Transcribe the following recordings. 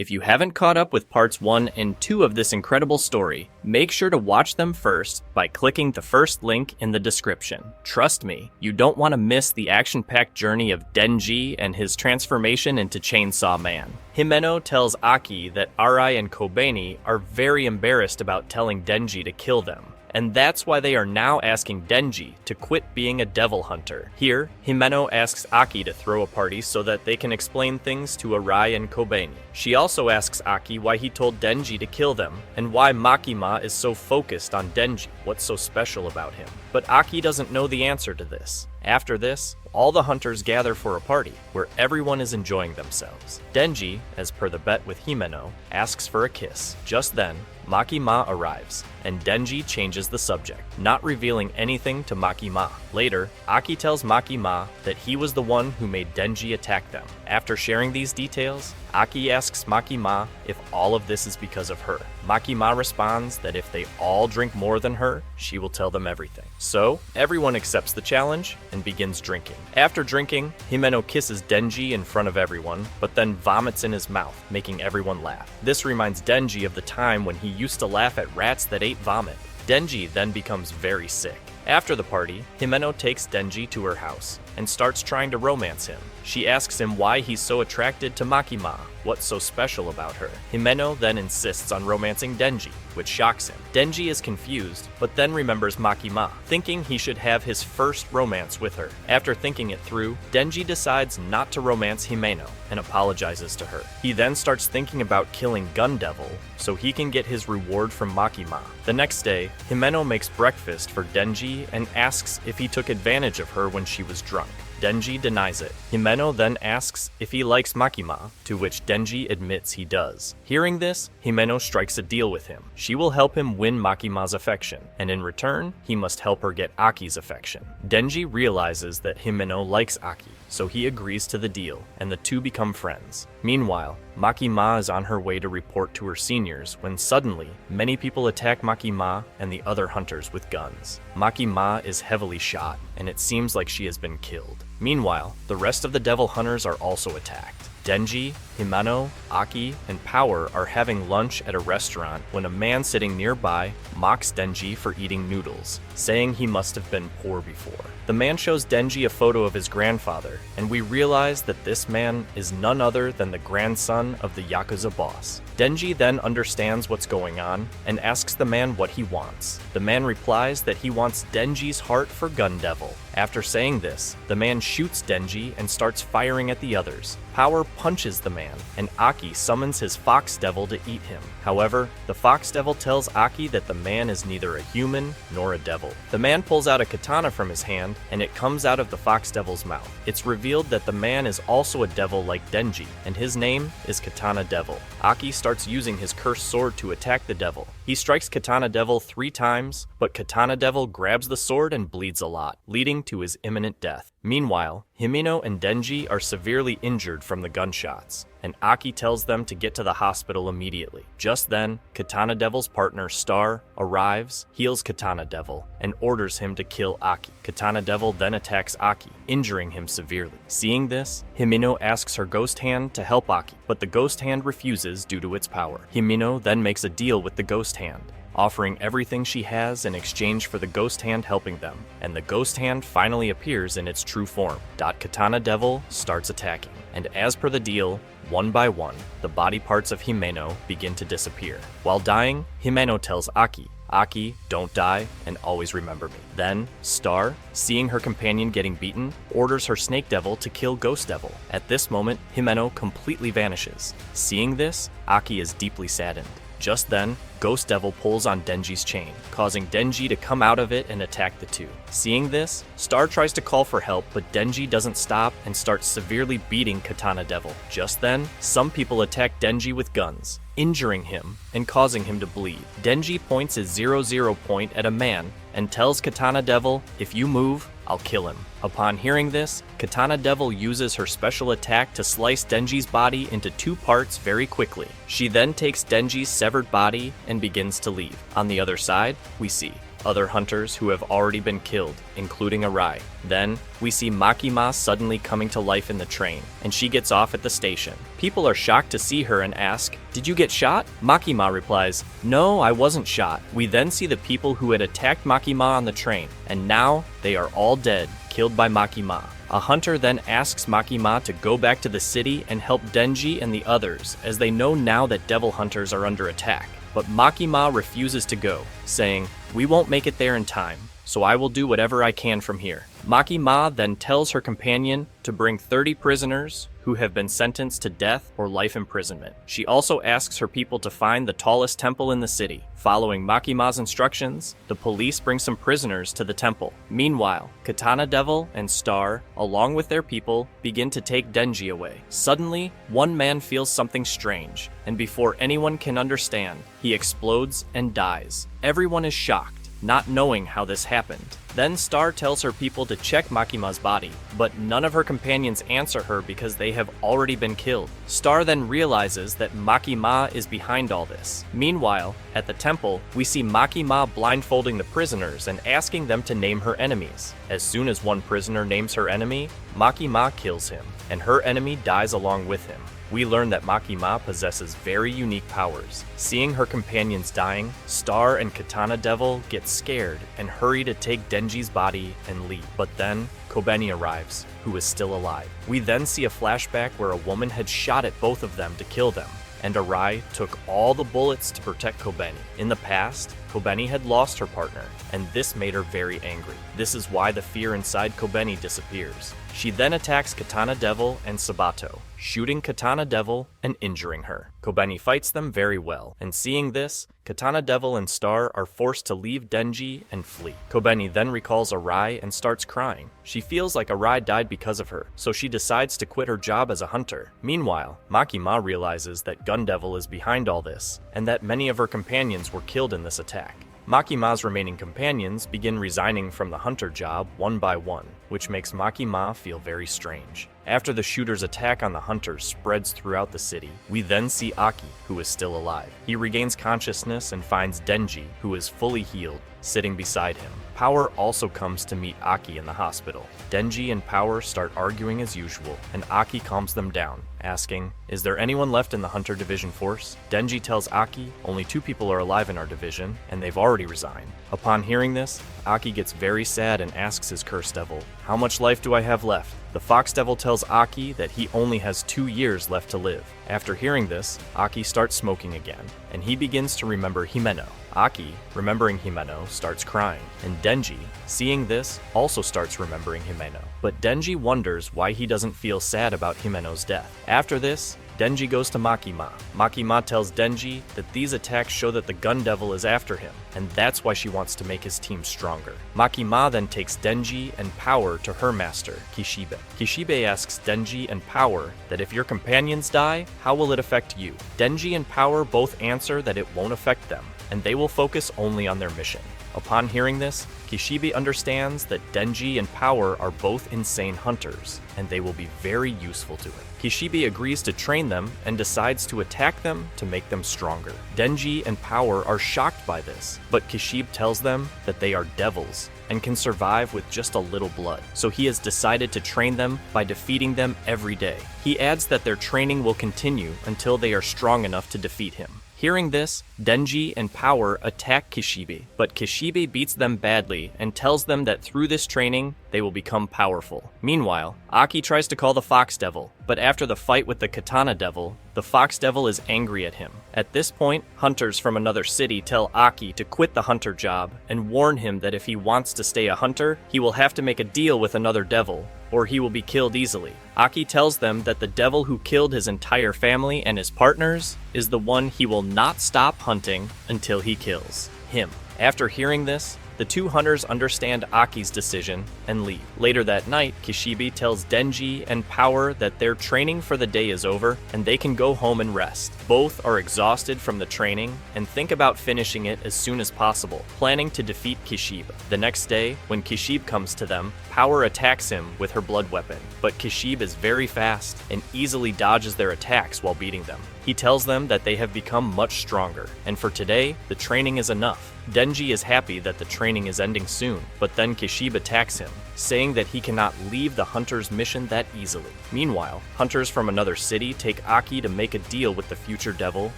If you haven't caught up with parts 1 and 2 of this incredible story, make sure to watch them first by clicking the first link in the description. Trust me, you don't want to miss the action-packed journey of Denji and his transformation into Chainsaw Man. Himeno tells Aki that Arai and Kobeni are very embarrassed about telling Denji to kill them, and that's why they are now asking Denji to quit being a devil hunter. Here, Himeno asks Aki to throw a party so that they can explain things to Arai and Kobeni. She also asks Aki why he told Denji to kill them, and why Makima is so focused on Denji, what's so special about him. But Aki doesn't know the answer to this. After this, all the hunters gather for a party, where everyone is enjoying themselves. Denji, as per the bet with Himeno, asks for a kiss. Just then, Makima arrives, and Denji changes the subject, not revealing anything to Makima. Later, Aki tells Makima that he was the one who made Denji attack them. After sharing these details, Aki asks Makima if all of this is because of her. Makima responds that if they all drink more than her, she will tell them everything. So, everyone accepts the challenge and begins drinking. After drinking, Himeno kisses Denji in front of everyone, but then vomits in his mouth, making everyone laugh. This reminds Denji of the time when he used to laugh at rats that ate vomit. Denji then becomes very sick. After the party, Himeno takes Denji to her house and starts trying to romance him. She asks him why he's so attracted to Makima, what's so special about her. Himeno then insists on romancing Denji, which shocks him. Denji is confused, but then remembers Makima, thinking he should have his first romance with her. After thinking it through, Denji decides not to romance Himeno and apologizes to her. He then starts thinking about killing Gun Devil so he can get his reward from Makima. The next day, Himeno makes breakfast for Denji and asks if he took advantage of her when she was drunk. Denji denies it. Himeno then asks if he likes Makima, to which Denji admits he does. Hearing this, Himeno strikes a deal with him. She will help him win Makima's affection, and in return, he must help her get Aki's affection. Denji realizes that Himeno likes Aki, so he agrees to the deal, and the two become friends. Meanwhile, Makima is on her way to report to her seniors when suddenly, many people attack Makima and the other hunters with guns. Makima is heavily shot, and it seems like she has been killed. Meanwhile, the rest of the devil hunters are also attacked. Denji, Himeno, Aki, and Power are having lunch at a restaurant when a man sitting nearby mocks Denji for eating noodles, saying he must have been poor before. The man shows Denji a photo of his grandfather, and we realize that this man is none other than the grandson of the Yakuza boss. Denji then understands what's going on and asks the man what he wants. The man replies that he wants Denji's heart for Gun Devil. After saying this, the man shoots Denji and starts firing at the others. Power punches the man, and Aki summons his Fox Devil to eat him. However, the Fox Devil tells Aki that the man is neither a human nor a devil. The man pulls out a katana from his hand, and it comes out of the Fox Devil's mouth. It's revealed that the man is also a devil like Denji, and his name is Katana Devil. Aki starts using his cursed sword to attack the devil. He strikes Katana Devil 3 times, but Katana Devil grabs the sword and bleeds a lot, leading to his imminent death. Meanwhile, Himeno and Denji are severely injured from the gunshots, and Aki tells them to get to the hospital immediately. Just then, Katana Devil's partner Star arrives, heals Katana Devil, and orders him to kill Aki. Katana Devil then attacks Aki, injuring him severely. Seeing this, Himeno asks her Ghost Hand to help Aki, but the Ghost Hand refuses due to its power. Himeno then makes a deal with the Ghost Hand, offering everything she has in exchange for the Ghost Hand helping them, and the Ghost Hand finally appears in its true form. Katana Devil starts attacking, and as per the deal, one by one, the body parts of Himeno begin to disappear. While dying, Himeno tells Aki, "Aki, don't die, and always remember me." Then, Star, seeing her companion getting beaten, orders her Snake Devil to kill Ghost Devil. At this moment, Himeno completely vanishes. Seeing this, Aki is deeply saddened. Just then, Ghost Devil pulls on Denji's chain, causing Denji to come out of it and attack the two. Seeing this, Star tries to call for help, but Denji doesn't stop and starts severely beating Katana Devil. Just then, some people attack Denji with guns, injuring him and causing him to bleed. Denji points his 0-0 point at a man and tells Katana Devil, "If you move, I'll kill him." Upon hearing this, Katana Devil uses her special attack to slice Denji's body into 2 parts very quickly. She then takes Denji's severed body and begins to leave. On the other side, we see other hunters who have already been killed, including Arai. Then, we see Makima suddenly coming to life in the train, and she gets off at the station. People are shocked to see her and ask, "Did you get shot?" Makima replies, "No, I wasn't shot." We then see the people who had attacked Makima on the train, and now they are all dead, killed by Makima. A hunter then asks Makima to go back to the city and help Denji and the others, as they know now that devil hunters are under attack. But Makima refuses to go, saying, "We won't make it there in time, so I will do whatever I can from here." Makima then tells her companion to bring 30 prisoners who have been sentenced to death or life imprisonment. She also asks her people to find the tallest temple in the city. Following Makima's instructions, the police bring some prisoners to the temple. Meanwhile, Katana Devil and Star, along with their people, begin to take Denji away. Suddenly, one man feels something strange, and before anyone can understand, he explodes and dies. Everyone is shocked, not knowing how this happened. Then Star tells her people to check Makima's body, but none of her companions answer her because they have already been killed. Star then realizes that Makima is behind all this. Meanwhile, at the temple, we see Makima blindfolding the prisoners and asking them to name her enemies. As soon as one prisoner names her enemy, Makima kills him, and her enemy dies along with him. We learn that Makima possesses very unique powers. Seeing her companions dying, Star and Katana Devil get scared and hurry to take Denji's body and leave. But then, Kobeni arrives, who is still alive. We then see a flashback where a woman had shot at both of them to kill them, and Arai took all the bullets to protect Kobeni. In the past, Kobeni had lost her partner, and this made her very angry. This is why the fear inside Kobeni disappears. She then attacks Katana Devil and Sabato, shooting Katana Devil and injuring her. Kobeni fights them very well, and seeing this, Katana Devil and Star are forced to leave Denji and flee. Kobeni then recalls Arai and starts crying. She feels like Arai died because of her, so she decides to quit her job as a hunter. Meanwhile, Makima realizes that Gun Devil is behind all this, and that many of her companions were killed in this attack. Makima's remaining companions begin resigning from the hunter job one by one, which makes Makima feel very strange. After the shooter's attack on the hunters spreads throughout the city, we then see Aki, who is still alive. He regains consciousness and finds Denji, who is fully healed, sitting beside him. Power also comes to meet Aki in the hospital. Denji and Power start arguing as usual, and Aki calms them down, asking, "Is there anyone left in the Hunter Division force?" Denji tells Aki, "Only 2 people are alive in our division, and they've already resigned." Upon hearing this, Aki gets very sad and asks his Curse Devil, "How much life do I have left?" The Fox Devil tells Aki that he only has 2 years left to live. After hearing this, Aki starts smoking again, and he begins to remember Himeno. Aki, remembering Himeno, starts crying, and Denji, seeing this, also starts remembering Himeno. But Denji wonders why he doesn't feel sad about Himeno's death. After this, Denji goes to Makima. Makima tells Denji that these attacks show that the Gun Devil is after him, and that's why she wants to make his team stronger. Makima then takes Denji and Power to her master, Kishibe. Kishibe asks Denji and Power that if your companions die, how will it affect you? Denji and Power both answer that it won't affect them, and they will focus only on their mission. Upon hearing this, Kishibe understands that Denji and Power are both insane hunters, and they will be very useful to him. Kishibe agrees to train them and decides to attack them to make them stronger. Denji and Power are shocked by this, but Kishibe tells them that they are devils and can survive with just a little blood, so he has decided to train them by defeating them every day. He adds that their training will continue until they are strong enough to defeat him. Hearing this, Denji and Power attack Kishibe, but Kishibe beats them badly and tells them that through this training, they will become powerful. Meanwhile, Aki tries to call the Fox Devil, but after the fight with the Katana Devil, the Fox Devil is angry at him. At this point, hunters from another city tell Aki to quit the hunter job and warn him that if he wants to stay a hunter, he will have to make a deal with another devil, or he will be killed easily. Aki tells them that the devil who killed his entire family and his partners is the one he will not stop hunting until he kills him. After hearing this, the 2 hunters understand Aki's decision and leave. Later that night, Kishibe tells Denji and Power that their training for the day is over and they can go home and rest. Both are exhausted from the training and think about finishing it as soon as possible, planning to defeat Kishibe. The next day, when Kishibe comes to them, Power attacks him with her blood weapon, but Kishibe is very fast and easily dodges their attacks while beating them. He tells them that they have become much stronger, and for today, the training is enough. Denji is happy that the training training is ending soon, but then Kishibe attacks him, saying that he cannot leave the hunter's mission that easily. Meanwhile, hunters from another city take Aki to make a deal with the future devil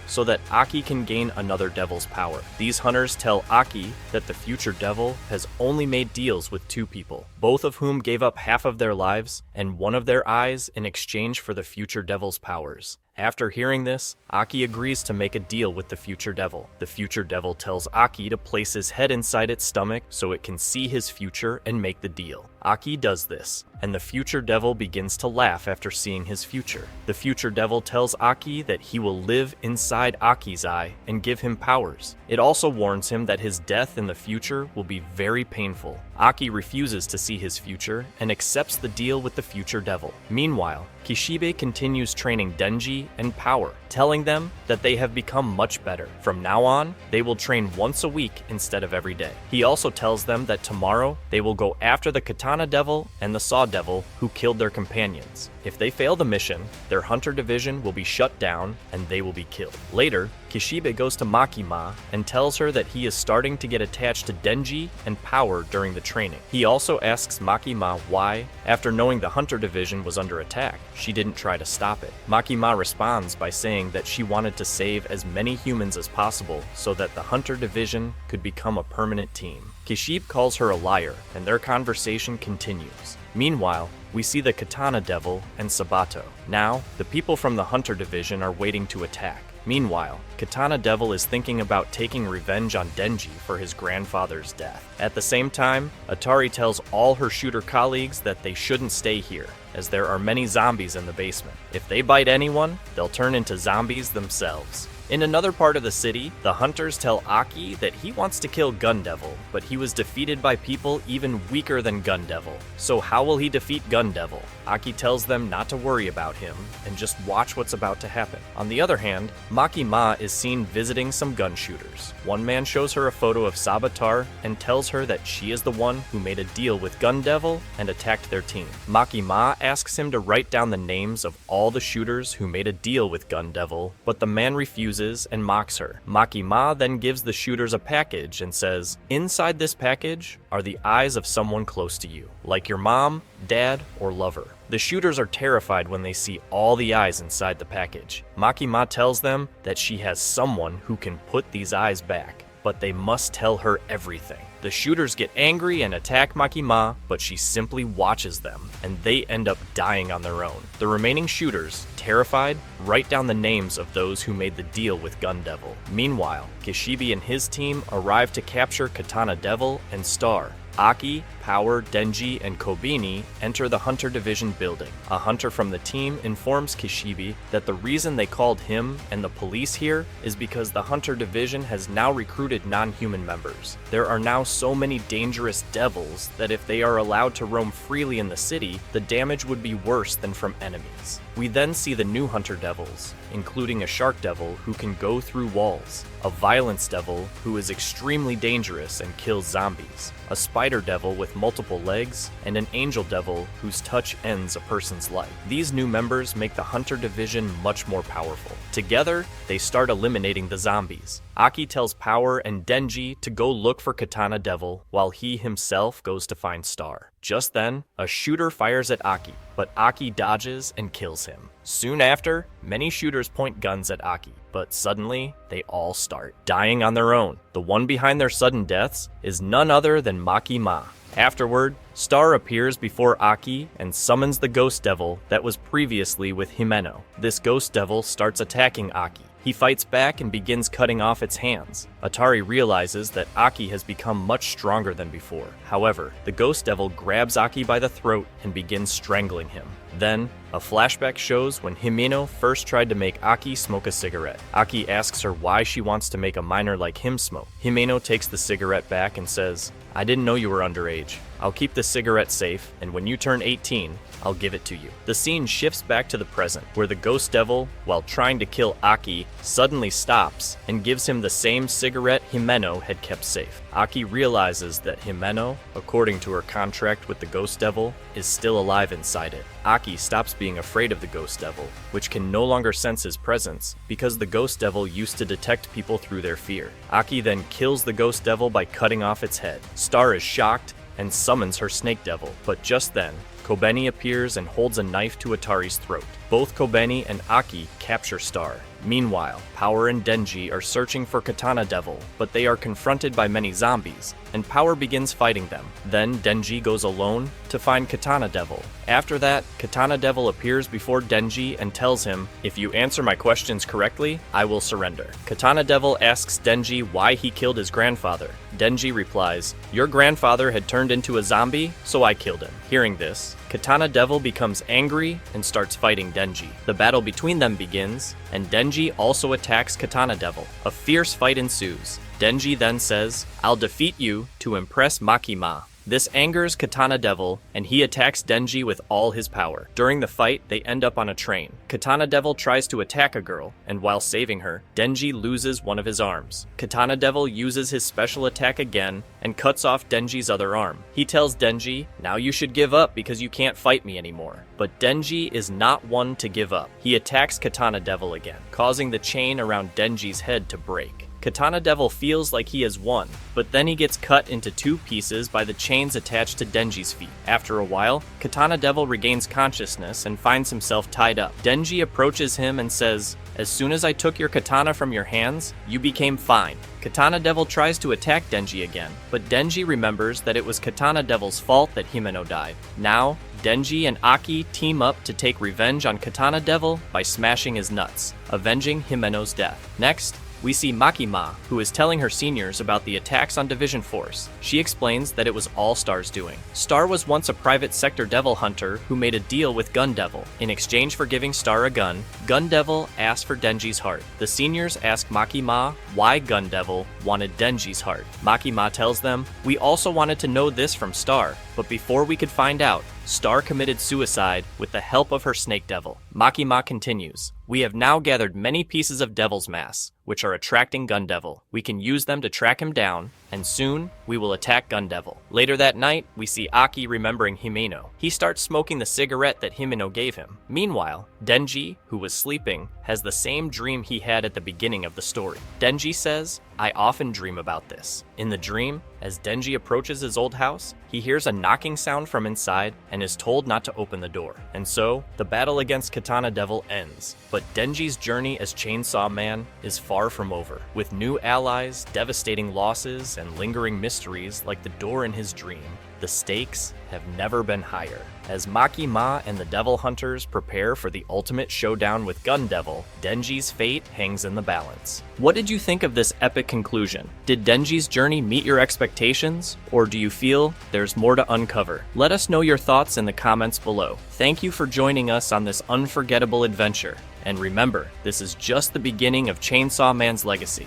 so that Aki can gain another devil's power. These hunters tell Aki that the future devil has only made deals with two people, both of whom gave up half of their lives and one of their eyes in exchange for the future devil's powers. After hearing this, Aki agrees to make a deal with the future devil. The future devil tells Aki to place his head inside its stomach so it can see his future and make the deal. Aki does this, and the future devil begins to laugh after seeing his future. The future devil tells Aki that he will live inside Aki's eye and give him powers. It also warns him that his death in the future will be very painful. Aki refuses to see his future and accepts the deal with the future devil. Meanwhile, Kishibe continues training Denji and Power, telling them that they have become much better. From now on, they will train once a week instead of every day. He also tells them that tomorrow they will go after the Katana Devil and the Saw Devil who killed their companions. If they fail the mission, their hunter division will be shut down and they will be killed. Later, Kishibe goes to Makima and tells her that he is starting to get attached to Denji and Power during the training. He also asks Makima why, after knowing the hunter division was under attack, she didn't try to stop it. Makima responds by saying that she wanted to save as many humans as possible so that the hunter division could become a permanent team. Kishibe calls her a liar, and their conversation continues. Meanwhile, we see the Katana Devil and Sabato. Now, the people from the Hunter Division are waiting to attack. Meanwhile, Katana Devil is thinking about taking revenge on Denji for his grandfather's death. At the same time, Atari tells all her shooter colleagues that they shouldn't stay here, as there are many zombies in the basement. If they bite anyone, they'll turn into zombies themselves. In another part of the city, the hunters tell Aki that he wants to kill Gun Devil, but he was defeated by people even weaker than Gun Devil. So how will he defeat Gun Devil? Aki tells them not to worry about him and just watch what's about to happen. On the other hand, Makima is seen visiting some gun shooters. One man shows her a photo of Sabatar and tells her that she is the one who made a deal with Gun Devil and attacked their team. Makima asks him to write down the names of all the shooters who made a deal with Gun Devil, but the man refuses and mocks her. Makima then gives the shooters a package and says, "Inside this package are the eyes of someone close to you, like your mom, dad, or lover." The shooters are terrified when they see all the eyes inside the package. Makima tells them that she has someone who can put these eyes back, but they must tell her everything. The shooters get angry and attack Makima, but she simply watches them, and they end up dying on their own. The remaining shooters, terrified, write down the names of those who made the deal with Gun Devil. Meanwhile, Kishibe and his team arrive to capture Katana Devil and Star. Aki, Power, Denji, and Kobini enter the Hunter Division building. A hunter from the team informs Kishibe that the reason they called him and the police here is because the Hunter Division has now recruited non-human members. There are now so many dangerous devils that if they are allowed to roam freely in the city, the damage would be worse than from enemies. We then see the new Hunter Devils, including a Shark Devil who can go through walls, a Violence Devil who is extremely dangerous and kills zombies, a Spider Devil with multiple legs, and an Angel Devil whose touch ends a person's life. These new members make the Hunter Division much more powerful. Together, they start eliminating the zombies. Aki tells Power and Denji to go look for Katana Devil, while he himself goes to find Star. Just then, a shooter fires at Aki, but Aki dodges and kills him. Soon after, many shooters point guns at Aki, but suddenly, they all start dying on their own. The one behind their sudden deaths is none other than Makima. Afterward, Star appears before Aki and summons the Ghost Devil that was previously with Himeno. This Ghost Devil starts attacking Aki. He fights back and begins cutting off its hands. Atari realizes that Aki has become much stronger than before. However, the Ghost Devil grabs Aki by the throat and begins strangling him. Then, a flashback shows when Himeno first tried to make Aki smoke a cigarette. Aki asks her why she wants to make a minor like him smoke. Himeno takes the cigarette back and says, "I didn't know you were underage." I'll keep the cigarette safe, and when you turn 18, I'll give it to you. The scene shifts back to the present, where the ghost devil, while trying to kill Aki, suddenly stops and gives him the same cigarette Himeno had kept safe. Aki realizes that Himeno, according to her contract with the ghost devil, is still alive inside it. Aki stops being afraid of the ghost devil, which can no longer sense his presence because the ghost devil used to detect people through their fear. Aki then kills the ghost devil by cutting off its head. Star is shocked and summons her snake devil, but just then, Kobeni appears and holds a knife to Atari's throat. Both Kobeni and Aki capture Star. Meanwhile, Power and Denji are searching for Katana Devil, but they are confronted by many zombies, and Power begins fighting them. Then Denji goes alone to find Katana Devil. After that, Katana Devil appears before Denji and tells him, "If you answer my questions correctly, I will surrender." Katana Devil asks Denji why he killed his grandfather. Denji replies, "Your grandfather had turned into a zombie, so I killed him." Hearing this, Katana Devil becomes angry and starts fighting Denji. The battle between them begins, and Denji also attacks Katana Devil. A fierce fight ensues. Denji then says, "I'll defeat you to impress Makima." This angers Katana Devil, and he attacks Denji with all his power. During the fight, they end up on a train. Katana Devil tries to attack a girl, and while saving her, Denji loses one of his arms. Katana Devil uses his special attack again and cuts off Denji's other arm. He tells Denji, "Now you should give up because you can't fight me anymore." But Denji is not one to give up. He attacks Katana Devil again, causing the chain around Denji's head to break. Katana Devil feels like he has won, but then he gets cut into two pieces by the chains attached to Denji's feet. After a while, Katana Devil regains consciousness and finds himself tied up. Denji approaches him and says, "As soon as I took your katana from your hands, you became fine." Katana Devil tries to attack Denji again, but Denji remembers that it was Katana Devil's fault that Himeno died. Now, Denji and Aki team up to take revenge on Katana Devil by smashing his nuts, avenging Himeno's death. Next, we see Makima, who is telling her seniors about the attacks on Division Force. She explains that it was all Star's doing. Star was once a private sector devil hunter who made a deal with Gun Devil. In exchange for giving Star a gun, Gun Devil asked for Denji's heart. The seniors ask Makima why Gun Devil wanted Denji's heart. Makima tells them, "We also wanted to know this from Star, but before we could find out, Star committed suicide with the help of her snake devil." Makima continues, "We have now gathered many pieces of Devil's Mass, which are attracting Gun Devil. We can use them to track him down, and soon we will attack Gun Devil." Later that night, we see Aki remembering Himeno. He starts smoking the cigarette that Himeno gave him. Meanwhile, Denji, who was sleeping, has the same dream he had at the beginning of the story. Denji says, "I often dream about this." In the dream, as Denji approaches his old house, he hears a knocking sound from inside and is told not to open the door. And so, the battle against Katana Devil ends. But Denji's journey as Chainsaw Man is far from over. With new allies, devastating losses, and lingering mysteries like the door in his dream, the stakes have never been higher. As Makima and the Devil Hunters prepare for the ultimate showdown with Gun Devil, Denji's fate hangs in the balance. What did you think of this epic conclusion? Did Denji's journey meet your expectations, or do you feel there's more to uncover? Let us know your thoughts in the comments below. Thank you for joining us on this unforgettable adventure. And remember, this is just the beginning of Chainsaw Man's legacy.